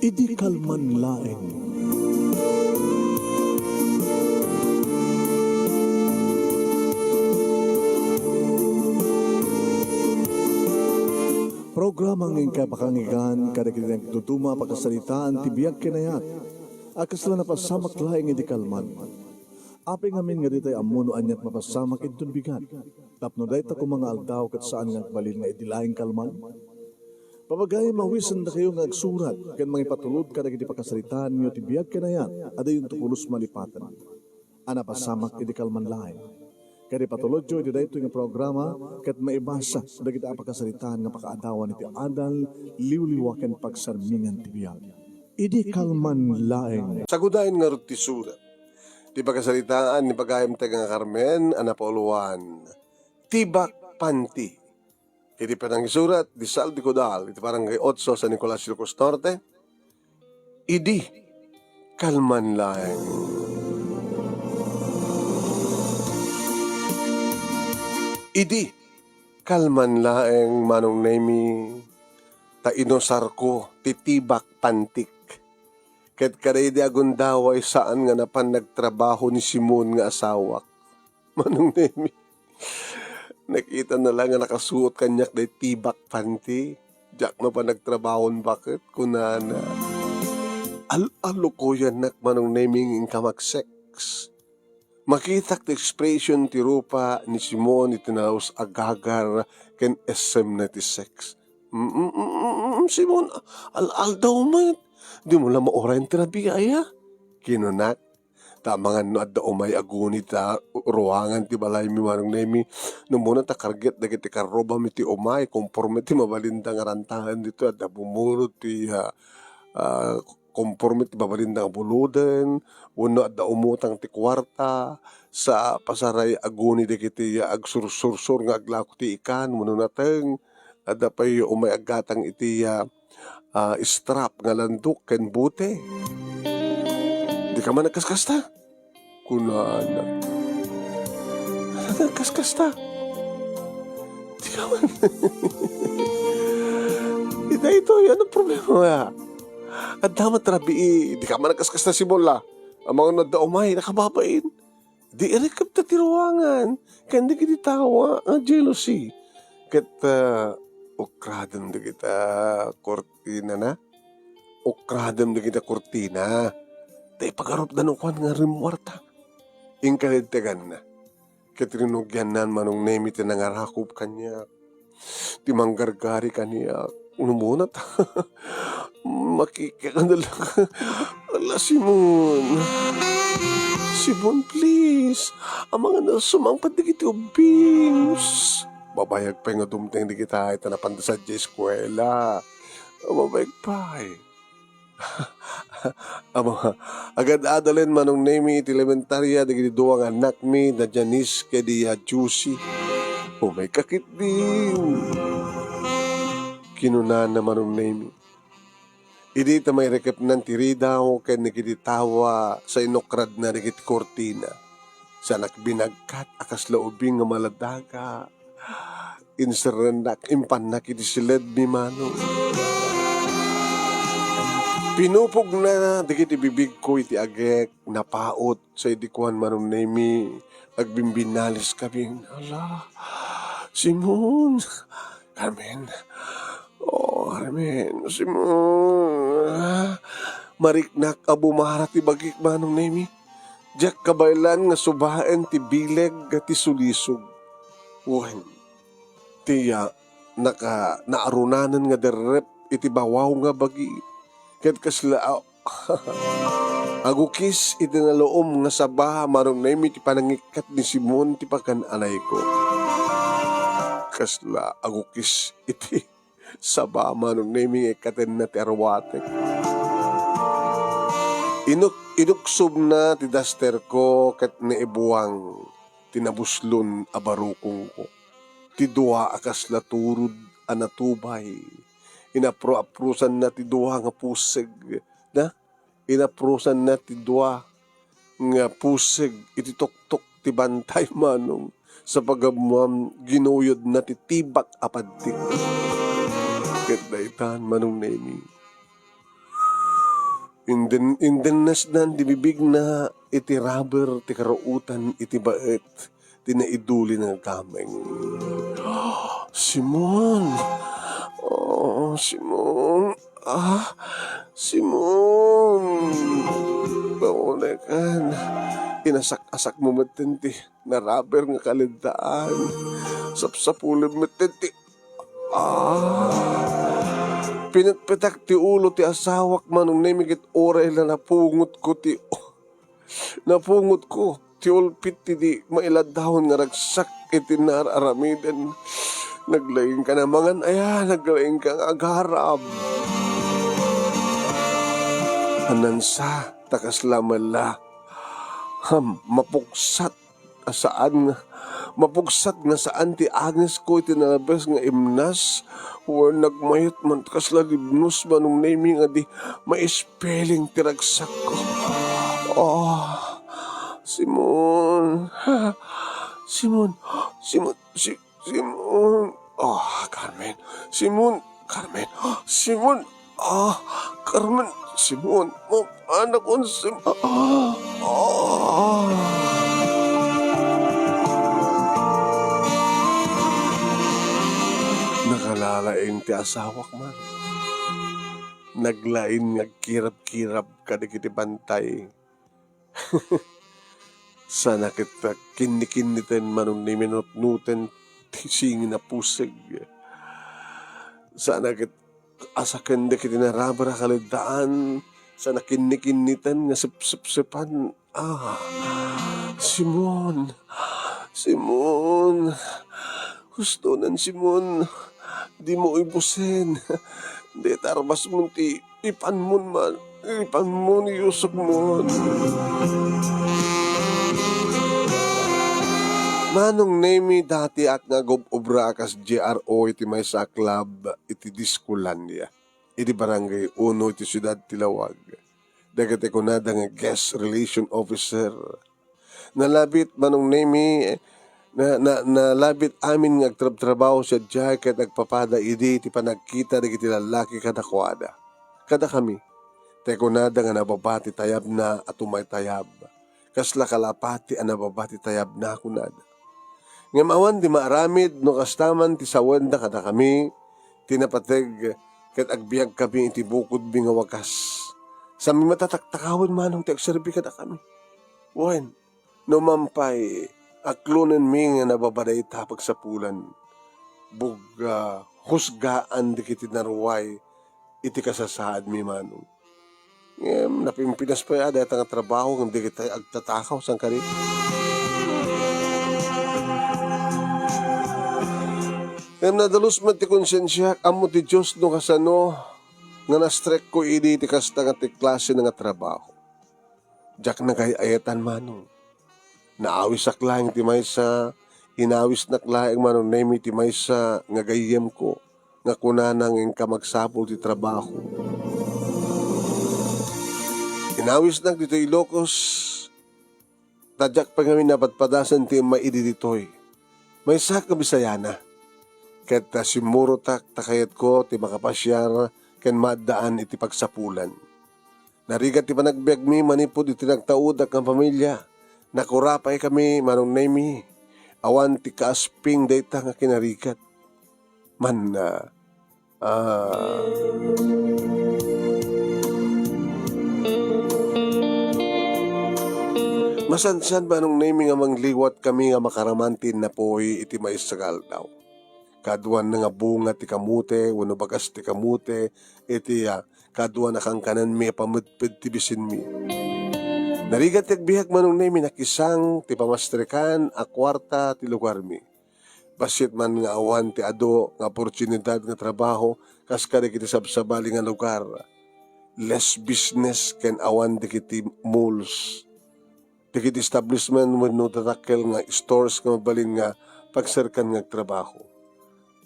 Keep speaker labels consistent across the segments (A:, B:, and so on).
A: Idi kalman laeng. Programa ng kapakangigan kada kinang tutuma pagkasalitaan tibiyag kinayat. Akas lang napasamak laeng idi kalman. Aping amin nga ditay amuno anyat mapasamak itun bigat. Tapno dayta ko mga aldaw kat saan nga balil nga idi laeng kalman. Papagay mawisan na kayo nga agsurat kan mga ipatulod kada kiti pagkasalitaan niyo tibiyag kinayat ada yung tupulos malipatan. Ana pasamak idi kalman laeng. Kaya patulod jo, iti dahito yung programa, kat maibasa, da kita apakasalitaan nga pakaadawan iti adal, liwliwaken pagsarmingan ti biyag. Idi kalman laeng.
B: Sagudahin nga rin ti surat. Di pagkasalitaan ni pagayam taga nga Carmen, anapoluan, tibak panti. Iti panang surat, di Sal di Codal, iti parang kay Otso sa Nicolas Ilocos Norte, idi kalman laeng. Idi, kalman laeng manong nemi, ta inosar ko, titibak pantik. Ket kaday di agundaway saan nga napan nagtrabaho ni Simon nga asawak. Manong nemi, nakita na lang nga nakasuot kanyak day tibak panti. Diyak na pa nagtrabahon bakit? Kunana, al-alo ko yan nak manong nemi ng kamak-sex. Makitak ti expression ti rupa ni Simon itinaos agagar ken SM96. Simon, al daw man. Di mo lang maoran terapia. Kinunak. Tamangan no adda umay aguni ta ruangan ti balay mi manong nemi. Nung muna ta karget na kiti karoba mi ti umay. Conforme ti mabalindang arantahan dito adda bumulot ti conforme ti mabalindang buludan. Uno adda umutang ti kwarta sa pasaray aguni de kiti agsursursur nga aglako ti ikan muno nateng adda pay umay agatang iti strap nga landok ken bute. Di ka man nagkaskasta? Kunana. Nagkaskasta? Di ka man. Ita ito, ano problema ya? At damat rabi, di ka man nagkaskasta si Bola. Ang mga nadaumay, nakababain. Di irekap ta tiruangan. Kandi kiti tawa, ang jealousy. Kat, ukradam na kita kortina na. Ukradam na kita kortina. Tay pagarop na nukwan nga rimwarta. Ingkalidtagan na. Katrinugyan nan manong nemi tinangarakop kanya. Timanggargari kanya. Unumunat. Makikakandala ka. Ala, Simon. Simon, please. Ang mga nasumang patigiti ubings. Babayag pa nga dumteng di kita. Ito na pandasad sa eskwela. Babayag pa eh. Amo, agad adalin manong nemi iti elementarya di duwang anak mi na Janice kedi Juicy. May kakit din. Kinunan na manong nemi. Idi ta may rekep ng tiridaw kaya nagititawa sa inokrad na nagit kortina. Sa nakbinagkat akas laubing nga maladaga. Inserendak impanak iti siled mi manong. Pinupog na dikit ibibig ko iti agek napaot sa idikuan manong nemi agbimbinalis kami. Ala, Simon, Carmen, Carmen, Simon, mariknak abumara ti bagik manong nemi. Diyak kabaylan nga subaen ti bileg ti sulisog. Uwan, tiya naarunanan nga derrep iti bawaw nga bagi. Ket kasla agukis iti naloom nga sabaha marong nemi ti panangikat ni Simon ti pakananay ko. Kasla agukis iti sabaha marong nemi ikaten na ti arwatek. Inuksob na ti daster ko ket naibuwang tinabuslon abarukong ko. Ti dua akas laturod anatubay. Inapro-aprosan na ti duwa nga puseg na inaprusan na ti duwa nga puseg iti tok-tok ti bantay manong sa pagamuam ginuyod na ti tibak apadtik ket daytan manong nemi Indenas nan di bibig na iti rubber ti karuutan iti baet ti naiduli ng kameng. Simon! Oh, Simon! Simon! Paunakan. Inasak-asak mo matindi na rubber nga kalindaan. Sapsapulim matindi. Pinatpatak ti ulo ti asawak manong namigit oray na napungot ko ti ulpit ti di mailadahon nga ragsak iti nararamidan. Naglaing ka na mangan naglaing ka nga agharap. Anansa takas lamala mapuksat nga saan ti Agnes ko iti nalabas nga imnas or nagmayot man kasla libnos manong naming nga di ma-spelling ti ragsak ko. Simon. Simon. Carmen. Simon. Carmen. Simon. Carmen. Simon. Anak ko. Nakalalaing ti asawak man. Naglain nga kirap-kirap kadikiti bantay. Sana kita kinikinitin manong ni minutnuten tisingin na pusig. Sana kita asakan da kiti narabara kalidaan. Sana kinikinitan nga sip-sip-sipan. Simon. Gusto nan Simon. Di mo ibusin. Di tarbas mo ti ipan mo ni Yusuf mo. Manong name dati ak nga obra kas GRO iti may sa club iti Diskulandia. Iti barangay 1 iti siyudad Tilawag. Dagati ko na nga guest relation officer. Nalabit manong name nalabit amin nga agtrabaho siya dyan kat nagpapada iti panagkita iti lalaki kadakwada. Kada kami. Teko nada nga nababati tayab na at umay tayab. Kasla kalapati ang nababati tayab na ako nada. Ngamawan di maaramid no kastaman ti sawenda kada kami tinapateg ket agbiag kami iti bukod mi nga wakas. Sa mi matataktakawon manong ti agserbi kada kami. Wen no mampay aklonen mi nga nababaday tapag sa pulan. Husgaan di kiti narway iti kasasaad mi manong. Napimpinas pa yada at ang trabaho hindi kita agtatakaw sang karit. Nadalos man ti konsensya, amo ti Diyos no kasano nga nastrek ko idi ti kasta nga ti klase nga trabaho. Diyak na kay ayatan manong. Naawis aklaing ti maysa, inawis na klaing manong nemi ti maysa nga gayem ko, nga kunanang ang kamagsapol ti trabaho. Inawis na dito Ilocos, tadyak pa kami napatpadasan ti maidi ditoy. Maysa kabisayana. Ket simuro takayat ko ti makapasyar ken maddaan iti pagsapulan. Narigat ti panagbiag mi manipod iti nagtaud ak ang pamilya. Nakurapay kami manong nemi. Awan ti kaasping dayta nga kinarigat. Masansan manong nemi nga mangliwat kami nga makaramantin na po'y iti maisagal daw. Kaduan na nga bunga ti kamute, wano bagas ti kamute, iti kaduan na kang kanan mi pamudpid ti bisin mi. Narigat ti agbiag manong nemi nakisang ti pamastrekan a kwarta ti lugar mi. Basit man nga awan ti ado nga oportunidad nga trabaho kas kada kiti sabsabali nga lugar. Less business ken awan di kiti malls. Di kiti establishment wenno tatakkel nga stores nga mabalin nga pagserkan nga trabaho.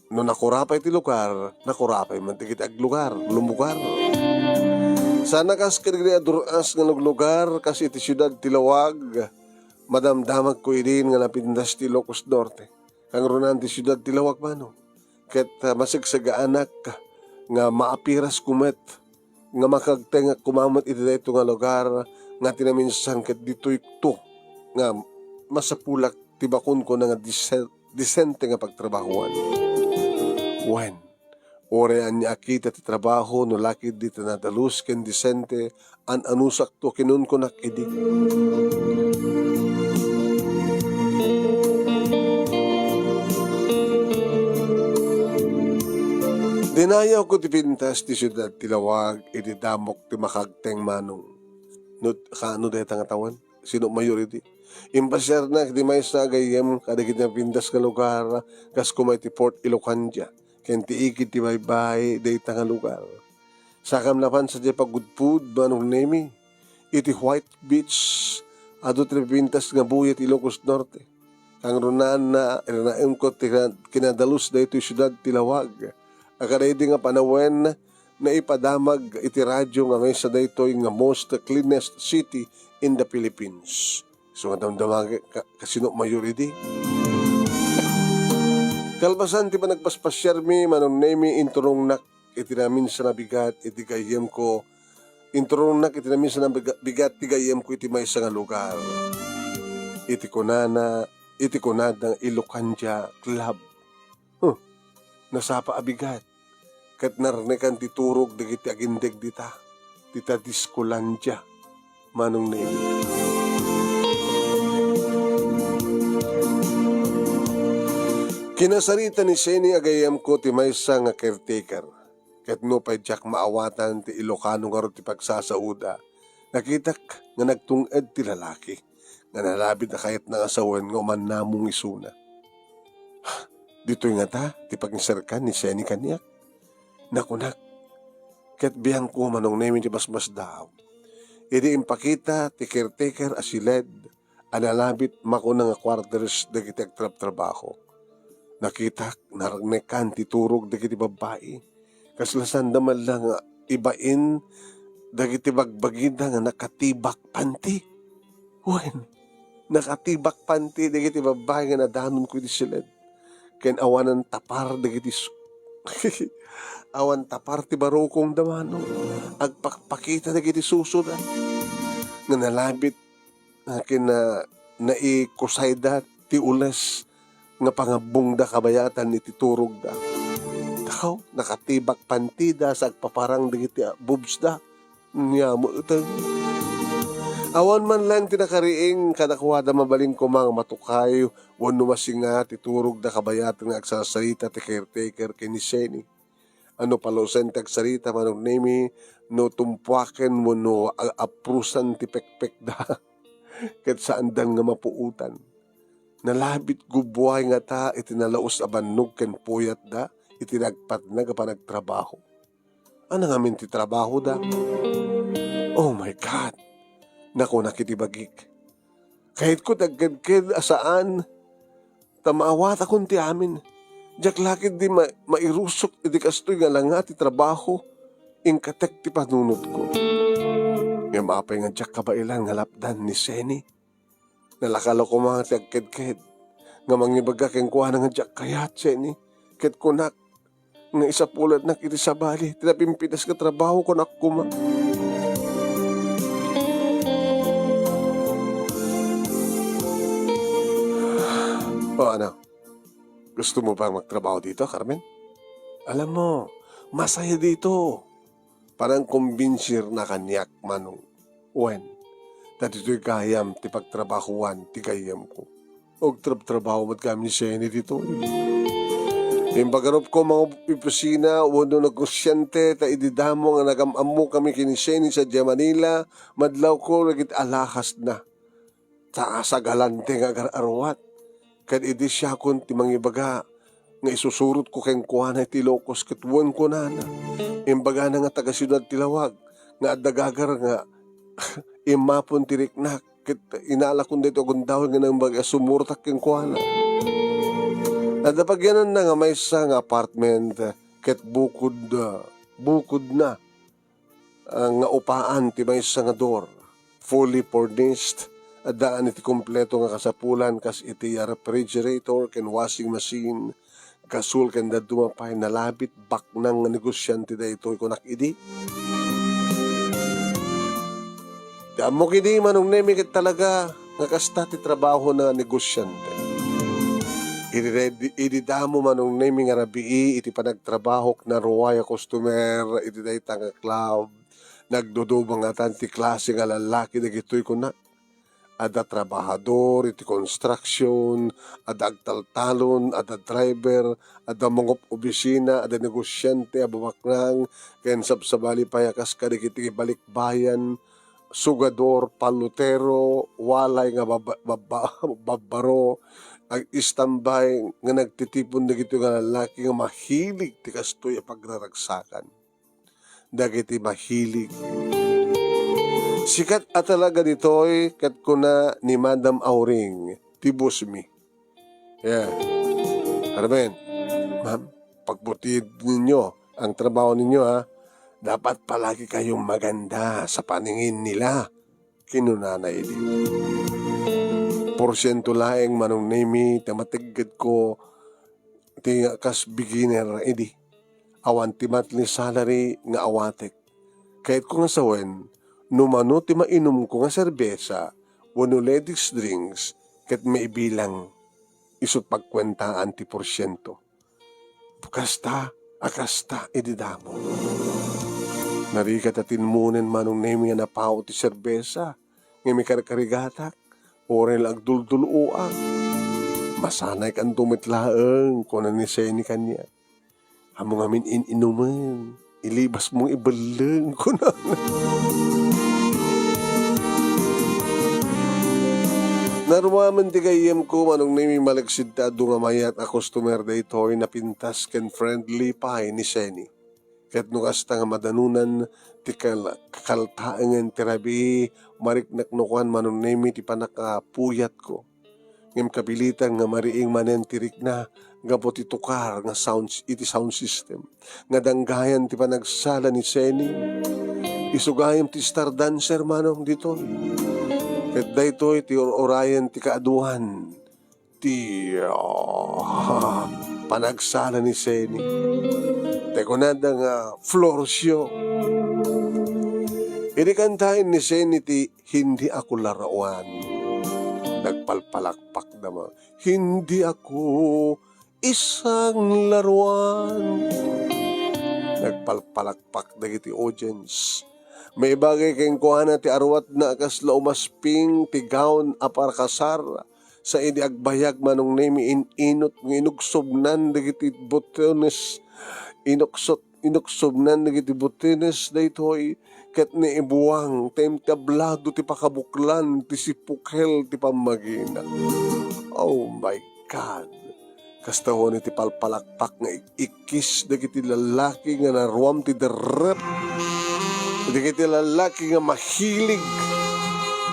B: No nakurapay ti lugar, nakurapay man ti kiti ag lugar, lumugar. Sana kas kiri aduras nga lugar kasi iti siyudad Tilawag, madamdamag ko idin nga napindas ti Ilocos Norte. Kang runan ti siyudad Tilawag mano. Ket masigsagaanak nga maapiras kumet nga makagteng kumamot iti dayto nga lugar nga tinaminsan ket ditoy to nga masapulak tibakon ko na nga disente nga pagtrabahuan. When orean niya akita ti trabaho no lakid di tanadalus ken disente an anusak to kinun ko nakidi. Dinayaw ko ti pintas ti syudad ti lawag iti damok ti makagteng manong. Kaano dahil nga tawan? Sino mayority? Impasyar na di may sa gayem kadagit na pintas ka lugar kas kumay ti Port Ilocandia. Ken ti ikit ti baybay dahil nga lugar. Sakam napan sa di pagudpud manong nemi. Iti White Beach ado ti pintas nga buyat Ilocos Norte. Kang runaan na iranaim ko kinadalus dahil ti syudad ti lawag. Akaray di nga panawen na ipadamag iti radyo nga may sa daytoy nga most cleanest city in the Philippines. So nga damdamag kasino mayority. Kalbasan ti pa nagpaspasyar mi manong nemi inturong nak iti namin sa nabigat iti gayem ko. Inturong nak iti namin sa nabigat iti gayem ko iti may nga lugar. Iti kunadang Ilocandia Club. Nasapa abigat. Kat narnekan ti turog dagiti agindeg dita. Dita Discolandia. Manong nemi. Kinasarita ni Seni agayam ko ti maysa nga caretaker. Kat no pa'y jak maawatan ti Ilocano nga ro ti pagsasauda. Nakitak nga nagtunged ti lalaki. Nga nalabid na kayat na asawan nga uman namong isuna. Dito nga ta, ti pagnisarkan ni Seni kaniyak. Nakunak, ket biyang ko manong namin ti basbas daw. Idi impakita ti caretaker asiled, analabit makuna nga quarters dagiti agtrab-trabaho. Nakitak, naragnekan ti turog dagiti babae. Kaslasan daman lang nga ibain dagiti bagbagida nga nakatibak panti. Wen, nakatibak panti dagiti babae nga nadanon ko iti siled. Ken awanan tapar dagiti awan tapar ti barokong damano agpakpakita dagiti susudan nga nalabit nga kina naikusayda ti ules nga pangabong da kabayatan iti turog da. Takaw, nakatibak pantida sa agpaparang dagiti boobs da. Niya mo utang. Awan man lang tinakariing kadakwada mabaling ko mga matukay wano masinga titurog da kabayatan nga agsasarita ti caretaker kini Seni. Ano palosen ti agsarita manong nemi no tumpuaken mo no aprusan ti pekpek da. Ket saan dan nga mapuutan. Nalabit gubuhay nga ta iti nalaos abannog ken puyat da iti nagpat na kapanagtrabaho. Ano nga min ti trabaho da? Oh my God! Naku nakitibagik. Kahit ko dagkad asaan, tamaawat akong ti amin. Diyak lakid di mairusok iti kastoy nga lang ti trabaho, ingkatek ti panunod ko. Nga mapay nga diyak kabailan nga lapdan ni Seni. Nalakalo ko mga ti agked-ked. Nga mangibaga keng kuha nga diyak kayat Seni. Ket kunak, nga isa pulad nak iti sabali, tinapimpitas ka trabaho ko nak kuma. O ano, gusto mo bang magtrabaho dito, Carmen? Alam mo, masaya dito. Parang kumbinsir na kanyak manong. Wen, dati ito'y kayam ti pagtrabahuan ti kayam ko. Og trabaho mat kami ni Seni dito. Yung pagkarob ko mga opisina, wano nagkusyente, ta ididamo nga nagamamu kami kini Seni sa Manila, madlaw ko nagit alahas na. Ta sa galante nga agararwat. Kad idi siya kun ti mangibaga nga isusurot ko keng kuhanay ti Ilocos ketwen ko na. Imbaga na nga taga-siyudad tilawag nga adagagar nga imapon ti riknak ket inala kun dito gundawin nga nang baga sumurtak keng kuhana. Nadapagyanan na nga may isa nga apartment ket bukod na nga upaan ti may isa nga door fully furnished. Adaan iti kompleto nga kasapulan kas iti refrigerator ken washing machine kasul ken dadumapay nalabit baknang nga negosyante da ito kunak idi. Di amo kini manong nemi ket talaga nga kasta ti trabaho na negosyante. Ididamo manong nemi nga rabii iti panagtrabaho na ruwaya customer iti dayta nga club. Nagdudubang nga ti klase nga lalaki dagitoy ko na. Ada trabahador iti construction, ada agtaltalon, ada driver, ada mangop opisina, ada negosyante, ababaknang, ken sabsabali payakas kadikiti balikbayan, sugador, palutero, walay nga babaro, ang istambay nga nagtitipon dagito nga lalaki nga mahilig ti kastoy a pagraragsakan. Dagiti mahilig. Sikat at talaga ditoy kat kuna ni Madam Auring tibos mi. Yeah. Arben, ma'am, pagbutid ninyo ang trabaho ninyo ha. Dapat palagi kayong maganda sa paningin nila. Kinunanay din. Porsyento laeng manong nemi, tamatigad ko, ti kas beginner, edi. Awan ti monthly salary nga awatek. Kahit ko nga sawen, numano ti mainom ko nga serbesa, wano ladies drinks, kahit may bilang isot pagkwentaan ti porsyento. Akasta, ididamo. Narikat atin munen manong nemi nga napao ti serbesa, nga may karikarigatak, orel agdulduluan. Masanay kan tumitlaeng kung ni Seni kanya. Among amin inuman, ilibas mong ibalang ko na. Narwaman ti kayem ko manong nimi malagsidado nga mayat a customer da ito'y napintas ken friendly pay ni Seni. Ket nukasta nga madanunan ti kakaltaangan ti rabi mariknak nukuan manong nemi ti panakapuyat ko. Ngem kabilitan nga mariing manen tirik na gapo ti tukar nga sound system. Nga danggayan ti panagsala ni Seni. Isugayam ti star dancer manong dito. Ket daytoy ti orayan ti kaaduhan ti panagsala ni Seni. Tekunada nga floor show. Inikantahin ni Seni ti hindi ako larawan. Nagpalpalakpak naman. Hindi ako isang laruan. Nagpalpalakpak dagiti audience. May bagay kayong kuhana ti arwat na kasla umasping ti gown aparkasar sa idi agbayag manong nemi inot ng inugsobnan dagiti botones inuksobnan dagiti botones daytoy ket ni ibuwang tem tablado ti pakabuklan ti sipukel ti pamagina. Oh my God. Kastahon iti palpalakpak nga ikis dagiti lalaki nga naruam ti derep. Dagiti lalaki nga mahilig.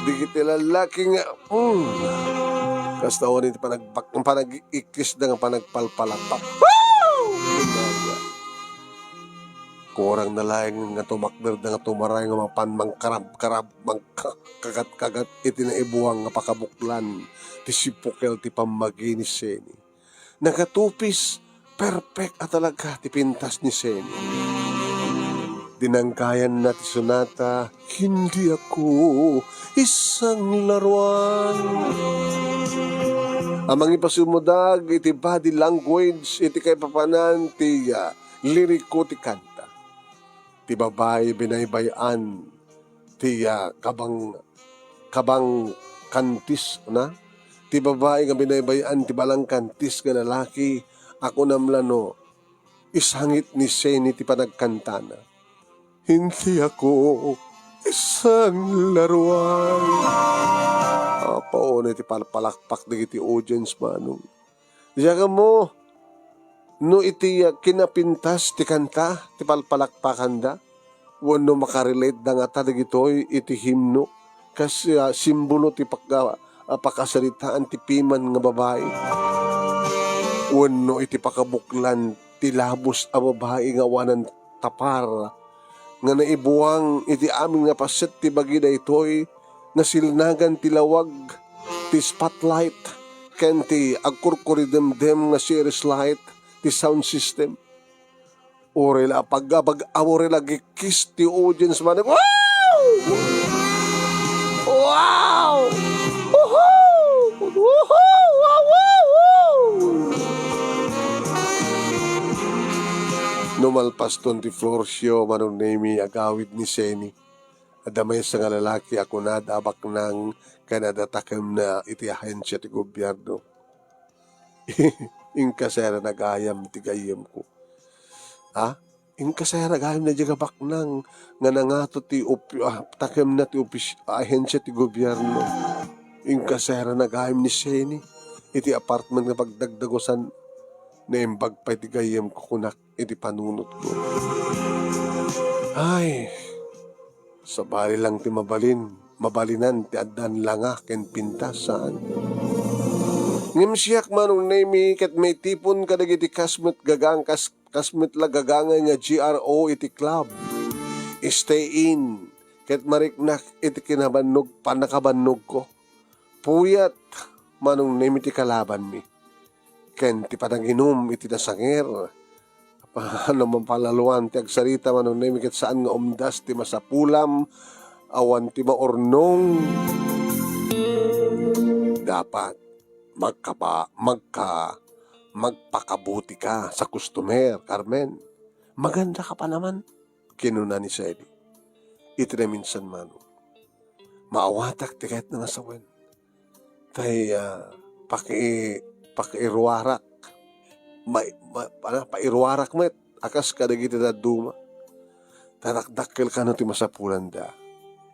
B: Dagiti lalaki nga kastahon iti panag-ikis da nga panagpalpalakpak. Kurang na lang nga tumakder da nga tumaray nga mangkarab kagat-kagat iti na ibuwang nga pakabuklan ti sipukel ti pamagi ni Seni. Nagatupis perfect at talaga ti pintas ni Seni. Dinangkayan na ti sonata, hindi ako isang laruan. Amang ipasumudag iti body language iti kay papanan ti liriko ti kanta. Ti babae binaybayan ti kabang kantis na. Ti babae nga binaybayan ti balang kantis nga lalaki. Ako namlano ishangit ni Seni ti panagkantana. Hindi ako isang laruan. Paon iti palpalakpak dagiti audience manong. Diya ka mo, no iti kinapintas ti kanta, ti palpalakpakan da, wano makarelate da nga tadigitoy iti himno, kasi simbolo ti pakasalitaan ti piman nga babae. Wano iti pakabuklan ti labos a babae nga wanan tapar, nga naibuwang iti aming nga paset ti bagida itoy, nga silnagan ti lawag, ti spotlight, ken ti agkurkuridemdem nga series light, ti sound system. Orela pag-abag-awore lagi kiss ti audience man. Wow! Numalpas ton ti Florencio manong nemi agawid ni Seni. Adamay sa nga lalaki ako na dabak ng kanadatakam na iti ahensya ti gobyerno. Inkasera nagayam ti gayam ko. Ha? Inkasera nagayam na jagabak ng nga nangato ti takam na ti ahensya ti gobyerno. Inkasera nagayam ni Seni. Iti apartment nga pagdagdagosan na imbag pa iti gayam ko kunak iti panunot ko. Ay, sabali lang ti mabalinan ti addan langa ken pintasan. Ngem siyak manong nemi ket may tipon kadag iti kasmet la gagangay nga GRO iti club. Stay in ket mariknak iti kinabannog panakabannog ko. Puyat manong nemi ti kalaban mi. Ken ti pananginom iti nasanger. Paano mampalaluan ti agsarita manong nemi ket saan nga umdas ti masapulam awan ti maornong. Dapat magpakabuti ka sa customer, Carmen. Maganda ka pa naman. Kinuna ni Sally. Iti na minsan mano. Maawatak ti kahit na nasawen. Tay pakiirwarak. Pairwarak met. Akas kadagiti da duma. Tarakdakkel ka no ti masapulan da.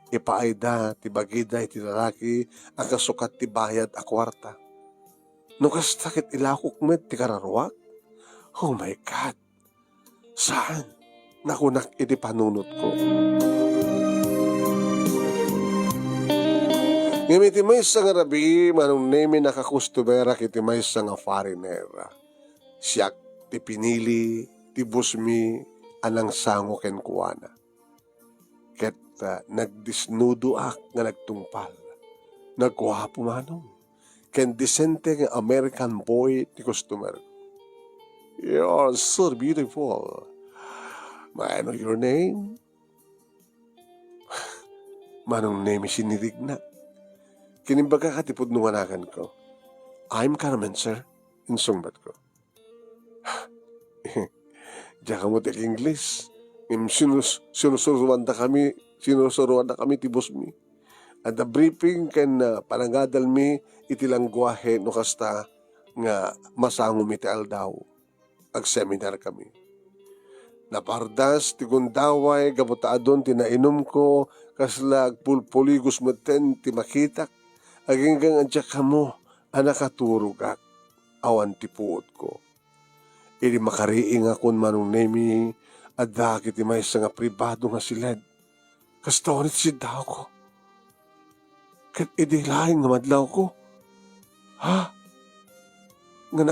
B: Ipaayda, ti bagida, ti lalaki, akas sukat ti bayad a kwarta. No kas takit ilakok met ti kararwak. Oh my God. Saan? Nakunak iti panunot ko. Ngayon iti may sa nga rabi, manong nemi nakakustumera kiti may sa nga foreigner. Siyak ti pinili, ti busmi, anang sango ken kuwana. Ket nagdisnudo ak nga nagtungpal. Nagkuhapo manong. Ken disente nga American boy ti customer. You are so beautiful. May I know your name? Manong nemi sinirig na. Kinimbaga katipod nung anakan ko. I'm Carmen, sir. Insungbat ko. Diyan ka mo til English. Sinusuruan na kami tibos mi. At the briefing ken panangadal mi itilang guwahe no kasta nga masango mi ti aldaw. Ag-seminar kami. Napardas ti gundaway gabutaadon ti nainom ko kasla agpulpuligos maten ti makitak. Aginggang adya ka mo, anakaturog ak, awan ti puot ko. Ili makariing akon manong nemi, adda kiti may sa nga pribado nga siled. Kastonit si daw ko. Kat idilaing nga madlaw ko. Ha? Nga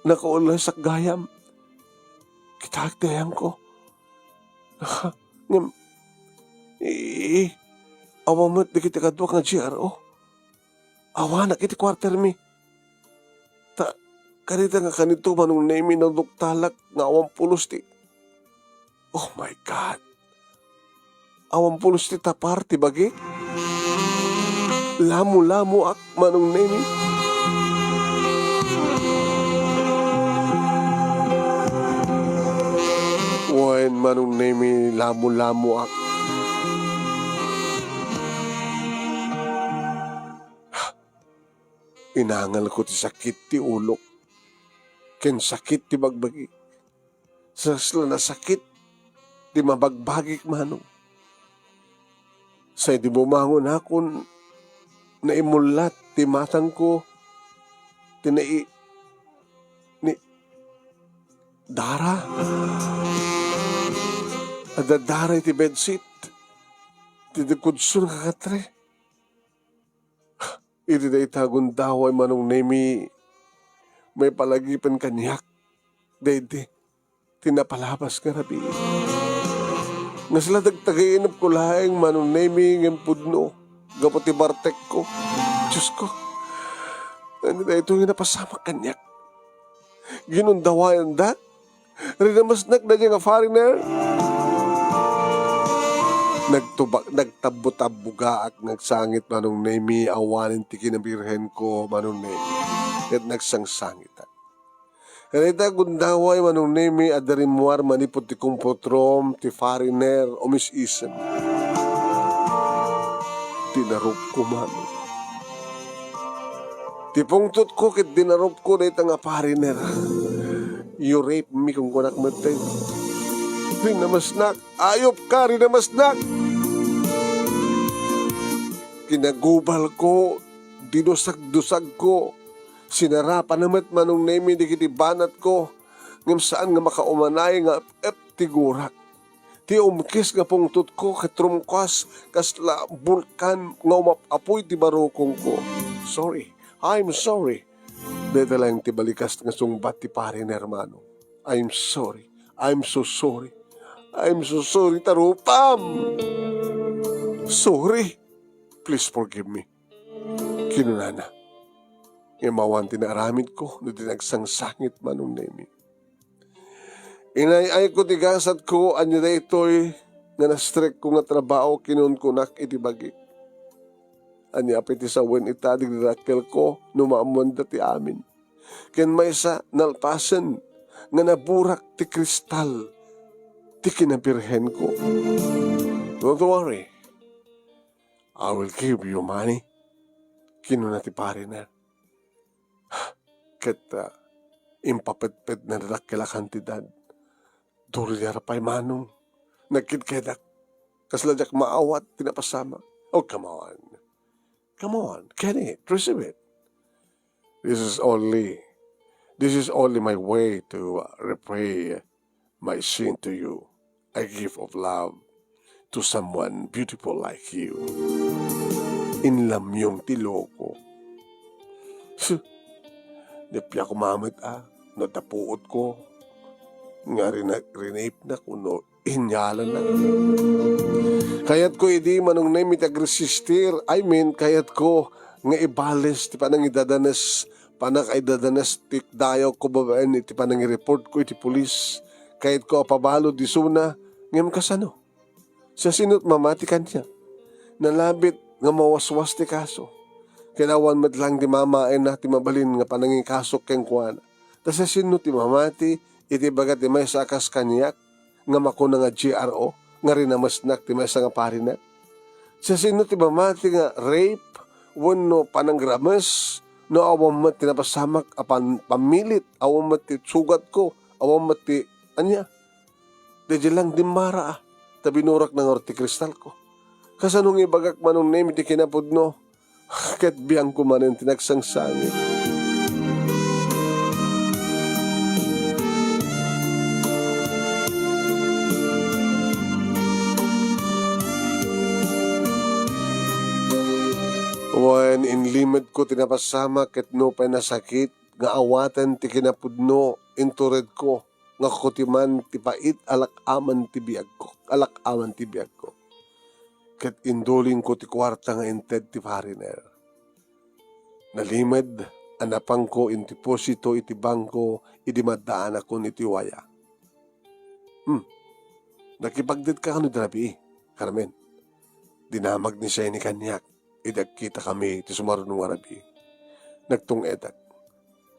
B: nakaulay sak gayam. Kitagdayam ko. Ngam, awamot di kita kadwak nga GRO. Awanak iti kwarter mi. Kanita nga kanito manong nemi ng luktalak nga 80 ti. Oh my God. 80 ti tapar ti bagi. Lamu-lamu ak manong nemi. Wen manong nemi lamu-lamu ak. Inangal ko ti sakit ti ulok. Ken sakit ti bagbagi. Sasla na sakit ti mabagbagik manong. Say di bumangon akon na imulat ti matang ko. Ti ni dara. Ada dara ti bedsit. Ti dekudsun kakatre. Iti da itagon daw ay manong nemi may palagipan kanyak. Dede, tinapalabas ka rabi. Nga sila dagtagainap ko laing manong nemi ng pudno. Gapoti bartek ko. Diyos ko. Ano na ito yung napasama kanyak. Ginundawayan da. Rinamasnak na dyan nga foreigner. Nagtabot-tabuga at nagsangit manong nemi awanin ti kinabirhen ko manong nemi. At nagsangsangit. Kanita gundaway manong nemi adarimuar manipot ti kumpotrom, ti fariner, o misisem. Dinarup ko man. Ti pungtot ko kit dinarup ko na itang fariner. You rape me kung kunak matay. Rinamasnak, ayop ka, rinamasnak. Kinagubal ko, dinusag-dusag ko, sinarapan namat manong nemi di kiti banat ko, ngam saan nga makaumanay nga tigurak. Ti umkis nga pungtot ko, katrumkwas, kasla bulkan, nga umapapoy ti barukong ko. Sorry, I'm sorry. Dito lang ti balikas nga sungbat ti parin hermano. I'm sorry, I'm so sorry. I'm so sorry, tarupam. Sorry. Please forgive me. Kinunana. Imawan tinaramid ko na dinagsangsangit manong nemi. Inayay ko tigasat ko anya na ito'y nga na-strek ko nga trabaho kinun ko nak itibagi. Anya apiti sa wen itadig rakel ko numaamon dati amin. Ken may sa nalpasan nga naburak ti kristal ti kinabirhen ko. Don't worry. I will give you money. Kinuna ti pare na. Ket impapetpet na nakila kantidad. Dolyar pa'y manong. Nagkidkedak. Kasladyak maawat, tinapasama. Oh, come on. Come on. Get it. Receive it. This is only my way to repay my sin to you. A gift of love to someone beautiful like you. Inlamyong tiloko. Depya ko mamit natapuot ko. Nga rinape na kuno, inyalan na. Kayat ko hindi manong naimit agresistir. I mean, kayat ko nga ibales, ti panang idadanas, panak ay dadanas, ti dayaw ko babaen, ti panang i-report ko, iti pulis. Kayat ko apabalo, di suna, ngayam kasano. Sa sinot mamati kanya. Nalabit nga mawaswas ti kaso. Kinawan mat lang ti mamain na ti mabalin nga pananging kaso keng kuwana. Tas sa sinot ti mamati, iti bagat ti may sakas kanyak, nga makuna nga GRO, nga rinamasnak ti may nga parinak. Sa sinot ti mamati nga rape, wano pananggramas, no awam mat tinapasamak apan pamilit, awam mat ti sugat ko, awam mat ti anya. Dadya lang dimara tabinurak ng orti kristal ko. Kasanong ibagak manong name iti kinapudno, kat biyang kumanin tinagsangsangit. When inlimad ko tinapasama ket no pa nasakit, nga awatan ti kinapudno, intured ko, nga kutiman ti pait alak-aman ti biag ko. Alak-aman ti biag ko. Ket induling ko ti kwarta nga inted ti fariner. Nalimad, anapang ko in deposito iti bangko, iti madaan ako iti waya. Nakipagdit ka kano drabi, Carmen. Dinamag ni siya ni kanyak. Idagkita kami ti sumarunong arabi. Nagtung edak.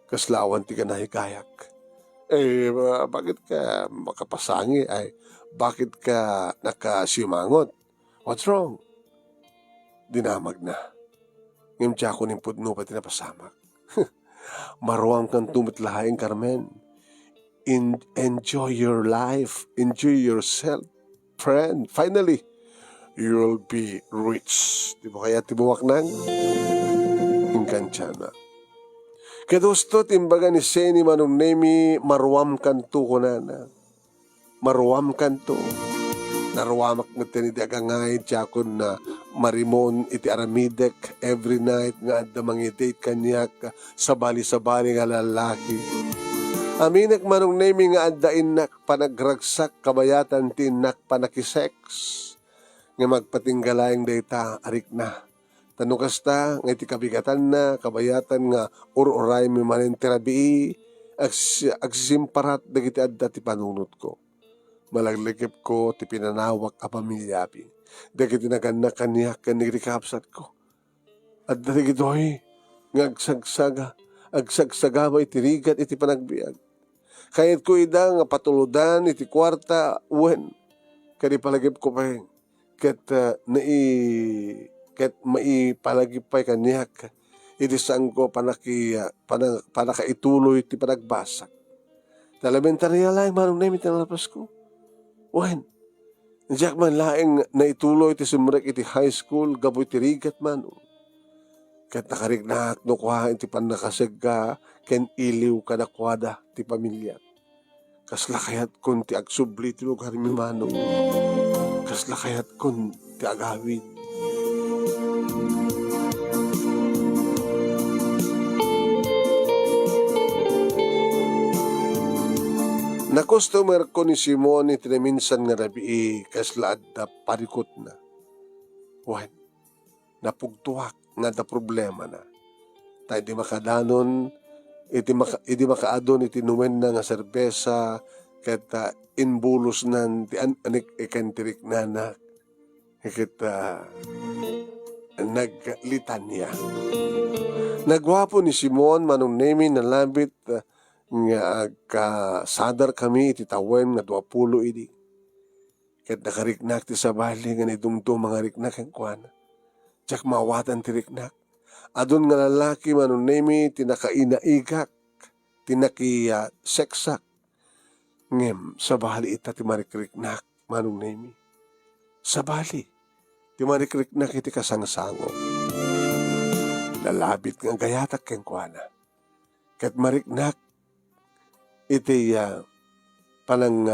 B: Kaslawan ti kanahikayak. Bakit ka makapasangi? Bakit ka nakasimangot? What's wrong? Dinamag na. Ngayon tiya ko ning pudno pati napasamak. Maruang kang tumitlahain, Carmen. Enjoy your life. Enjoy yourself, friend. Finally, you'll be rich. Di ba kaya tibuwak nang? Inkansyana. Kadusto timbaga ni Seni manong nemi maruam kanto ko na. Maruam kanto. Naruamak na tinidi agangay tiyakon na marimon iti aramidek every night nga adda mangidate kanyak sabali-sabali nga lalaki. Aminak manong nemi nga adda inak panagragsak kabayatan tinak panakisex. Nga magpatinggalayang data, arik na. Tanukas ta, nga iti kabigatan na, kabayatan nga, uray may manin terabi, agsisimparat, dagiti adda ti panunot ko. Malaglikip ko, ti pinanawak a pamilyabi. Dagiti naganak kaniyak, kanigri kapsat ko. Adda dagitoy, nga agsagsaga, agsagsaga mo iti rigat, iti panagbiag. Kahit ko ida nga patuludan iti kwarta, wen, kadi palagip ko pa ket ket maipalagip pa kaniyak, iti saan ko panakaituloy iti panagbasak. Elementarya lang manong nemi tinalapas ko. Wen, diyak man laeng naituloy iti sumrek iti high school, gaboy iti rigat man. Ket nakarignak no kuha iti panakaseg ka, ken iliw kadakwada ti pamilya. Kasla kayat kun ti agsubli ti lugar mi manong. Kasla kayat kun ti agawid. Na customer ko ni Simon iti minsan nga rabii kasla adda parikot na. Wan, napugtuwak nga da problema na. Tayo di makadanon, iti makaadon iti numen na nga serbesa, kata inbulos nan ti anik ikantirik na kita naglitanya. Nagwapo ni Simon manong nemi na lambit nga agkasadar kami iti tawen nga 20 idi. Ket nakariknak ti sabali nga nidumdum mga riknak ang kuana. Tsak mawatan ti riknak. Adun nga lalaki manong nemi tinakainaigak, seksak. Ngem, sabali ita ti marikriknak manong nemi. Sabali, ti marikriknak iti kasangsango. Lalabit nga gayatak keng kuana. Ket mariknak iti palang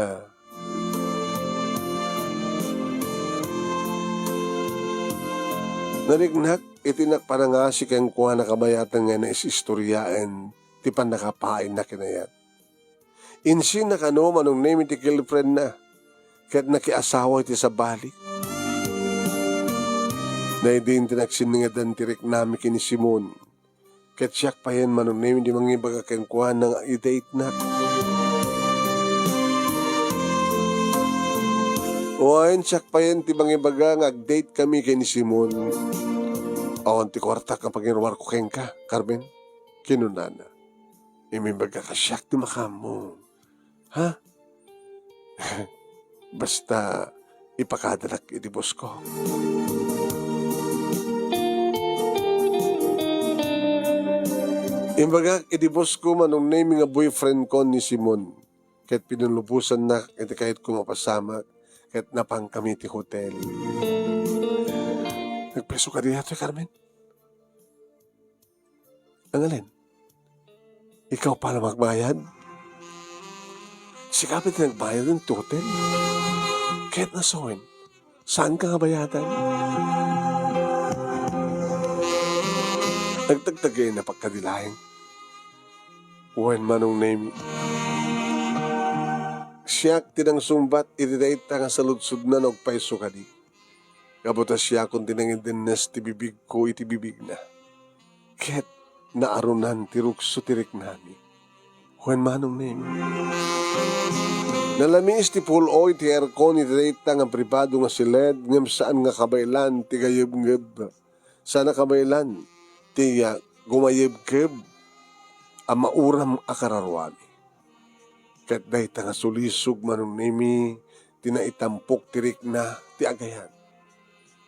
B: narignak iti nakparangasi keng kuha na kabayatan nga na isistoryaan ti panakapain na kinayat. Insin na kano manong name iti girlfriend na ket nakiasawa iti sabali. Na idin tinagsiningadan tirik nami kini Simon. Ket siyak pa yan manong name di mangibaga keng kuha ng i-date na. Oain siyak pa yan ti mangibaga nga ag-date kami kini Simon. Awan ti kwarta ka pagirwar ko keng ka, Carmen. Kinunana. Imibaga ka siyak ti makamo. Ha? Basta ipakadanak iti boss ko. Imbaga iti boss ko manong name nga boyfriend ko ni Simon. Kahit pinulubusan na, kahit ko mapasama, kahit napang kami ti hotel. Nagpeso ka rin ito, Carmen? Ang alin? Ikaw pala magbayad? Si Kapit nagbayad ng hotel? Kahit nasawin, saan ka nga bayadan? Nagtagtagay na pagkadilahin. Wen manong name. Siyak tinang sumbat iridayta nga saludsud na nagpaiso ka di. Kabuta siya kung tinangindinnes ti bibig ko iti bibig na. Ket naarunan ti rukso tirik nami. Wen manong name. Nalamis ti pulo iti aircon iridayta nga pribado nga siled ngem saan nga kabaylan ti gayeb-ngeb. Sana kabaylan ti gumayeb-geb ang mauram akararwami. Ket dayta nga sulisog manong nemi tinaitampok tirik na ti agayan.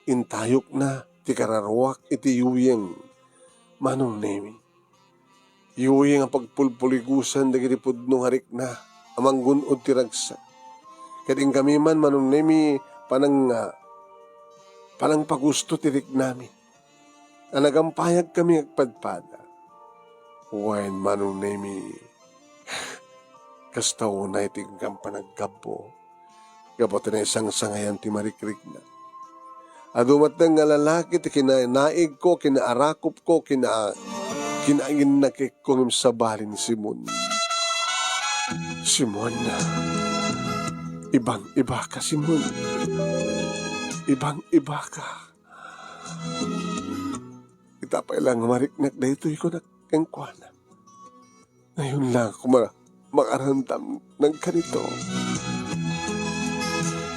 B: Intayok na ti kararwak iti yuyeng manong nemi. Yuyeng ang pagpulpuligusan dagiti pudno harik na amanggunod ti ragsa. Ket kami man manong nemi panang pagusto tirik nami. Anagampayag kami agpadpada. Wen manong nemi kastaw na itingkang panaggabo. Gabot na isang sangayan ti marikrik na. Adumat nga lalaki ti kinainaig ko, kinaarakop ko, kinaingin nakik ko ng sabali ni Simon. Simon na. Ibang-iba ka, Simon. Ibang-iba ka. Itapay lang mariknak na ito ko nakengkwana. Ngayon lang ako makaramdam ng ganito.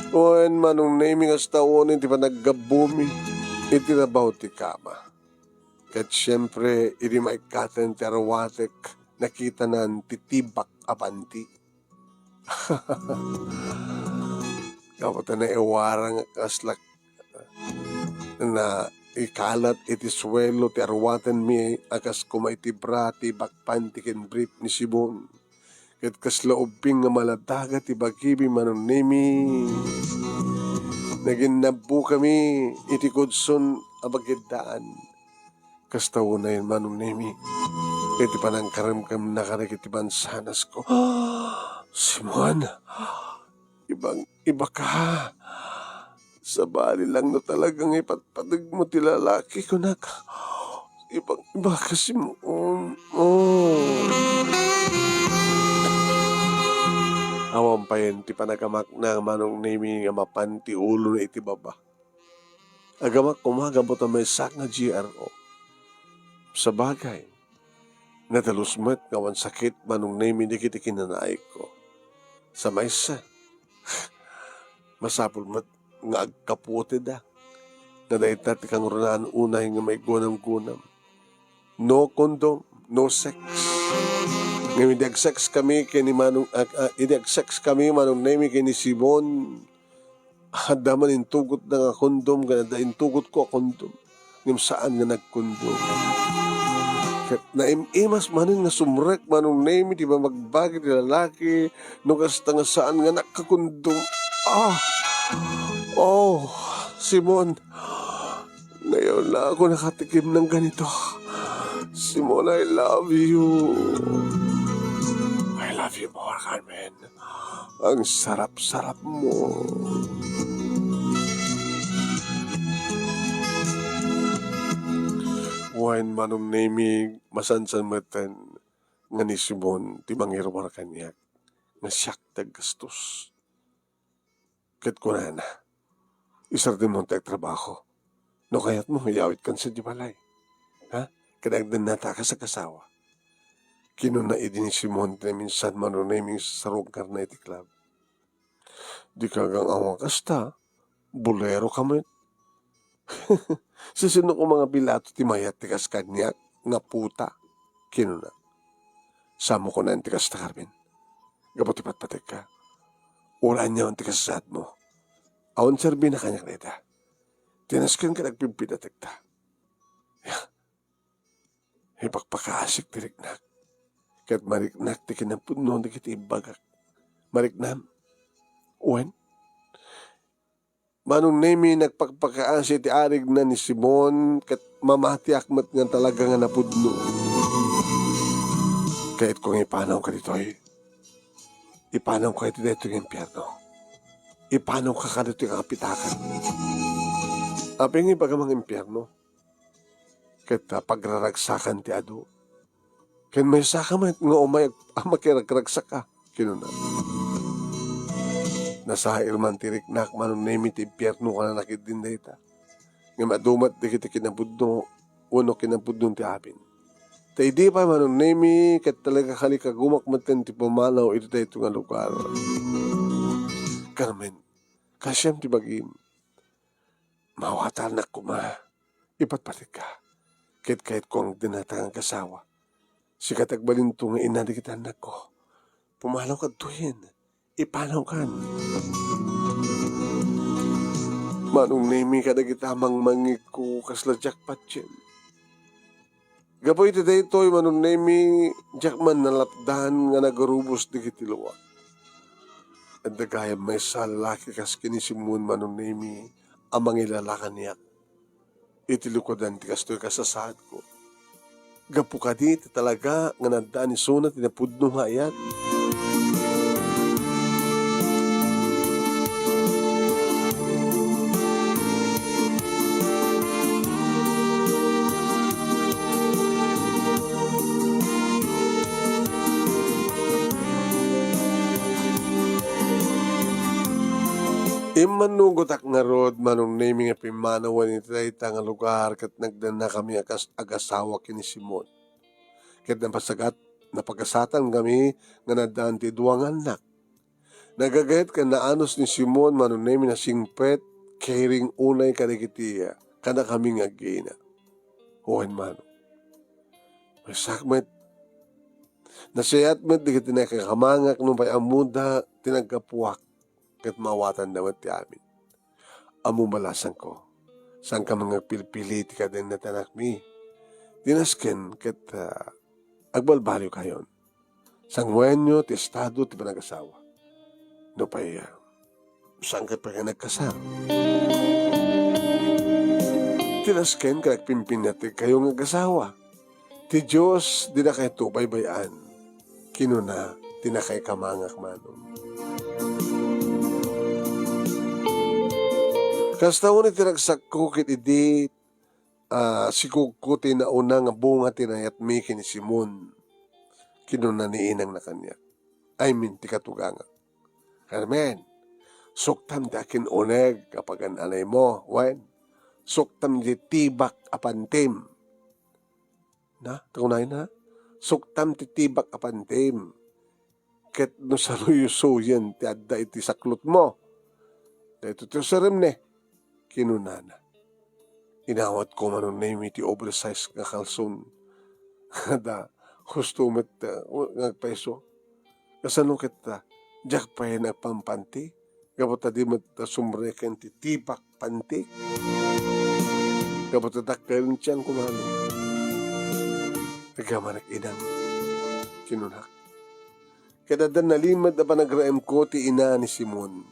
B: Oen manong naming as tawon iti panaggabumi iti nabaw ti kama. Kat siyempre iti maikatan ti arwatek nakita nan titibak apanti. Kapag na iwarang kaslak na ikalat iti swelo ti arwatan mi akas kumaitibra ti bakpan ti kenbrit ni Sibon. Ket kasla ubing nga maladaga ti bagibi manon nemi. Naging nabu kami iti kudson abagidaan. Kastaw na yun manon nemi. Iti panangkaram kam nakarik iti bansanas ko. Simon, iba ka. Sa bali lang na talagang ipatpatig mo ti lalaki ko nak. Iba kasi mo. Awang pa yun, ti panagamak na manong nemi nga mapan ti ulo na iti baba. Agamak kumagabot ang may sak na GRO. Sa bagay, natalusmet ngawan sakit manong nemi di kiti kinanaik ko. Sa maysa, masapul mat nga agkaputi da. Na dahitat kang runaan unay nga may gunam-gunam. No condom, no sex. Ngayon idag-sex kami kini manong idag-sex kami manong nemi kini Simon. Daman intugot na nga kondom ganada intugot ko a kondom. Ngem saan nga nagkondom. Ket naimimas manin nga sumrek manong nemi di ba magbagi ti lalaki no kasta nga saan nga nakakondom. Oh, Simon, ngayon na ako nakatikim ng ganito. Simon, I love you. I love you more, Carmen. Ang sarap-sarap mo. Wain manong naming masansan matan nga ni Simon ti mangirwar kanyak nga siyak taggastos. Ket kunana. Isar din mo trabaho. No kaya't mo, iyawit kan sa di balay. Ha? Kadagdan nata ka sa kasawa. Kinuna idin ni Simon na minsan manunaming sarong karna iti club. Di kagang awang kasta, bulero kami. Sasino ko mga bilato ti mayat ti kas kanyak, nga puta. Kinuna. Samo ko na ang tikas ta Carmen. Gapot ipatpatik ka. Ulan niya ang tikas sa mo. Awan serbi na kanyak na ita. Tinaskan ka nagpimpidatek ta. Ipakpakaasik tiriknak. Kat mariknak ti kinapudno ti kiti ibagak. Mariknam. Uwan. Manong nemi nagpakpakaasik ti arig na ni Simon kat mamati akmat nga talaga nga napudno. Kahit kung ipanaw ka dito ipanaw ka iti dito yung impyerno. Ipanaw ka ka dito yung apitakan. Aping ipagamang impyerno. Kahit pagraragsakan ti ado. Kahit may sakamat nga umay makiragragsak ka. Kinuna. Nasa irman tiriknak manong nemi ti impyerno ka na nakidin na ita. Nga madumat di kita kinabudno uno kinabudno ti apin. Ta hindi pa manong nemi kat talaga kalikagumak maten ti pumanaw ito tayo nga lugar. Carmen, kasyam ti bagim. Mawatan na kuma. Ipatpatik ka. Kahit ko ang dinatangang kasawa. Si katagbalinto nga inadikitan na ko. Pumalaw ka tuhin. Ipanaw kan. Manong nemi ka nagitamang mangik ko kasla jackpot yan. Gapoy iti daytoy manong nemi jackman nalapdan nga nagarubos di kitiluwa. At dagayam may sa lalaki kas kinisimun manong nemi amang ilalakan niya. Itilukodan ti kastoy kasasaad ko. Gapu ka di talaga nga nadaan ni Suna tinapudno nga ayat. Imanugot ak nga rod manong naming nga pimanawan iti dayta nga lugar kat nagdan na kami agasawa kini Simon. Kat napasagat napagasatan kami nga nadaan ti duwang anak. Nagagayat ka naanos ni Simon manong naming na singpet caring unay kadagitiya kada kami nga gina. Huwan mano. May sakmet Nasayat mo di kiti nakakamangak nung pa'y amuda tinagkapuwak kat mawatan damat ti amin. Amu malasan ko. Sang ka mga pilpili ti kadeng natanak mi. Dinasken kat agbalbalyo kayon. Sang wenyo ti estado ti panag-asawa. No pa'y sang ka pa nagkasal. Tinasken ka nagpimpin natin kayong nag-asawa. Ti Diyos di na kayo tubay-bayan. Kinuna, di na kayo kamangak manon. Kastaon iti nagsakko kit idi si kukuti na una nga bunga tinayat mi kini Simon. Kinuna ni inang na kanya. I mean, ti katuganga. Carmen, suktam ti akin uneg kapag an anay mo. Wen, suktam ti tibak apantim. Na, tunay na. Suktam ti tibak apantim. Ket no saruyuso yan ti adda iti saklot mo. Dito ti sarim ne. Kinunana. Inawat ko manon na iti oversize nga kalson. Da, gusto met ngagpeso. Kasano kita, jak pa yan nagpampanti. Kapag tadi mat sumreken ti tibak panti. Kapag tatakkarin tiyan kumano. Nagamanak inang kinunak. Kadadan nalimad na panagraem ko ti ina ni Simon,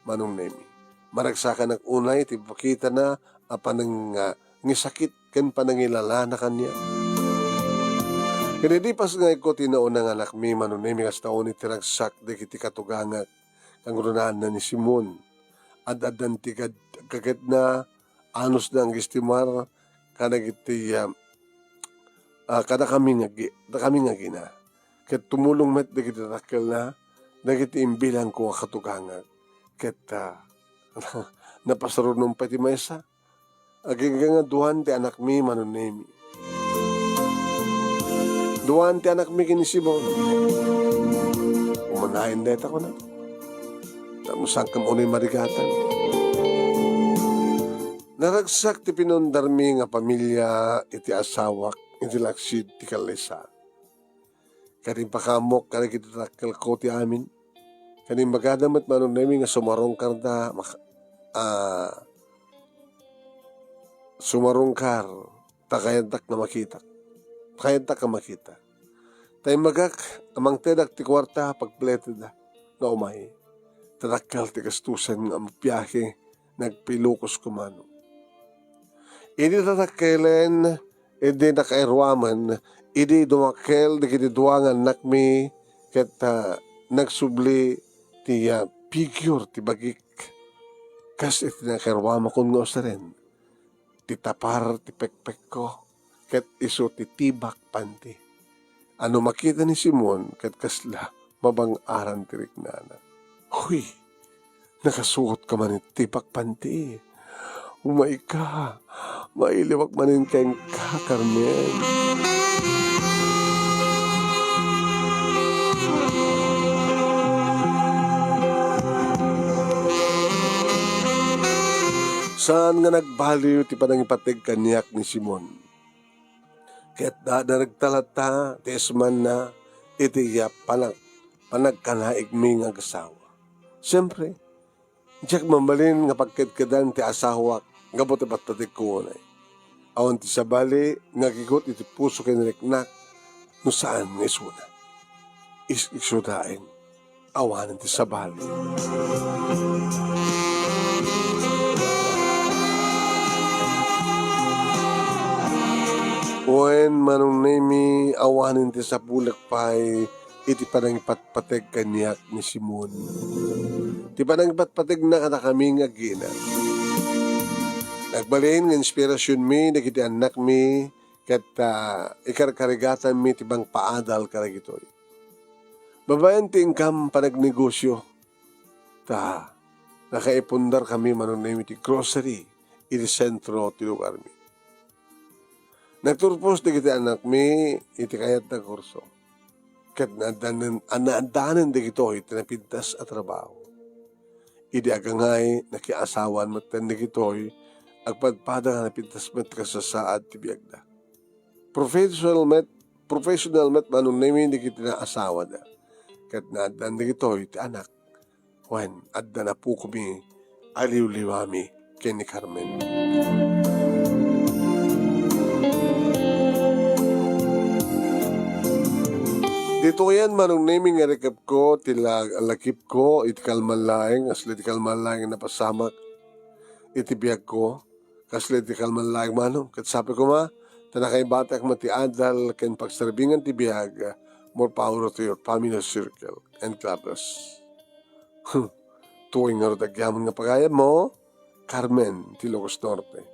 B: manong nemi. Maragsakan ng unay, ti pakita na apanang ngisakit ken panangilala na kanya. Kaya di pas nga ko tinaunang anak mi, manong nemi kas taon iti ragsak di kiti katugangak ang runaan na ni Simon. Ad-adan ti kagat na anos na ang gistimar kanag iti kada kami nga gina. Ket tumulong met dagiti takkel na dagiti imbilang ko nga katugangag. Ket napasarunong pati maysa. Aging nga duhan ti anak mi manunemi. Duhan ti anak mi kini Simon. Umanahin deta ko na. Tamusang kam unay marigatan. Naragsak ti pinondarmi nga pamilya iti asawak iti laksid ti kalesa. Karing pakamok karing iti takkel ko ti amin. Karing magadamat manunemi nga sumarong karda sumarungkar takayantak na makita. Takayantak ka makita. Tay magak amang tedak ti kwarta pagpleted na umay. Tadakkel ti kastusan nga biyahe nagpilukos kumano. Ini tatakkelen idi nakairwaman idi dumakkel di duangan nakmi ket nagsubli ti figure ti bagik kas iti nakairwama kun nga usaren ti tapar ti pekpek ko ket iso ti tibak panti. Ano makita ni Simon ket kasla mabang aran ti riknana. Huy, nakasuot ka man iti tibak panti. Umay ka, mailiwag manin kayong ka, Carmen. Saan nga nagbaliw ti panangipatig kanyak ni Simon? Kaya't nagtalata, tesman na, itiya panagkanaig mi nga kasawa. Siyempre, diyak mambalin nga pagkadkadan ti asawak, gabot ibat tatik ko unay. Awan ti sabali, nga gigot iti puso kiniriknak, no saan nga isuna. Isudain, awanan ti sabali. Wen manong nemi awanin ti sa bulak pay iti panangipatpateg kanyak ni Simon. Ti panangipatpateg na kata kami nga gina. Nagbalin ng inspirasyon mi nagiti anak mi ket ikarkarigatan mi ti bang paadal karagitoy. Babayan ti income panagnegosyo. Nakaipundar kami manong nemi ti grocery iti sentro ti lugar mi. Nagturpos di kita anak mi, iti kayat na kurso. Kat naadanan di kito, iti napintas at trabaho. Idi agangay, nakiasawan matan di kito, agpadpada nga napintas mat kasasaad ti biyagda. professional met manong nemi hindi kita na asawa da. Kat na addan di ito, iti anak. Wen, adda na po kami aliw-liwami kay ni Carmen. Dito yan manong naming nga rekap ko, tila alakip ko, iti kalman laeng, asli iti kalman laeng napasamak, iti biyag ko, kasli iti kalman laeng manong. Kat sabi ko ma, tanakay batak mati adal, ken pagsarbingan ti biyag, more power to your family circle and clubs. Tuwing nga ro tagyamon nga pagayam mo, Carmen, ti Ilocos Norte.